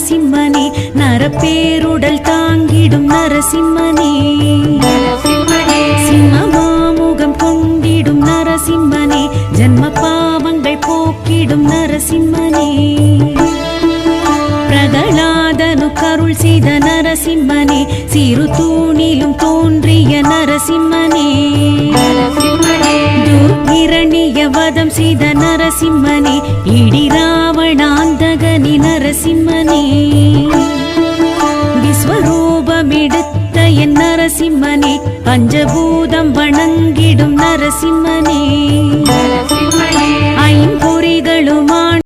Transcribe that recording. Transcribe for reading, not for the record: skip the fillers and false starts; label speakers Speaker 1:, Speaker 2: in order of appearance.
Speaker 1: நரசிம்மனே, நரப்பேருடல் தாங்கிடும் நரசிம்மனே, சிம்மமாமுகம் கொண்டிடும் நரசிம்மனே, ஜன்ம பாவங்கள் போக்கிடும் நரசிம்மனே, பிரகலாதனு கருள் செய்த நரசிம்மனே, சிறு தூணிலும் தோன்றிய நரசிம்மனே, துர்கிரணிய வதம் செய்த நரசிம்மனே, இடி ராவணாந்தகனி நரசிம்மனே, விஸ்வரூபமெடுத்த என் நரசிம்மனே, பஞ்சபூதம் வணங்கிடும் நரசிம்மனே,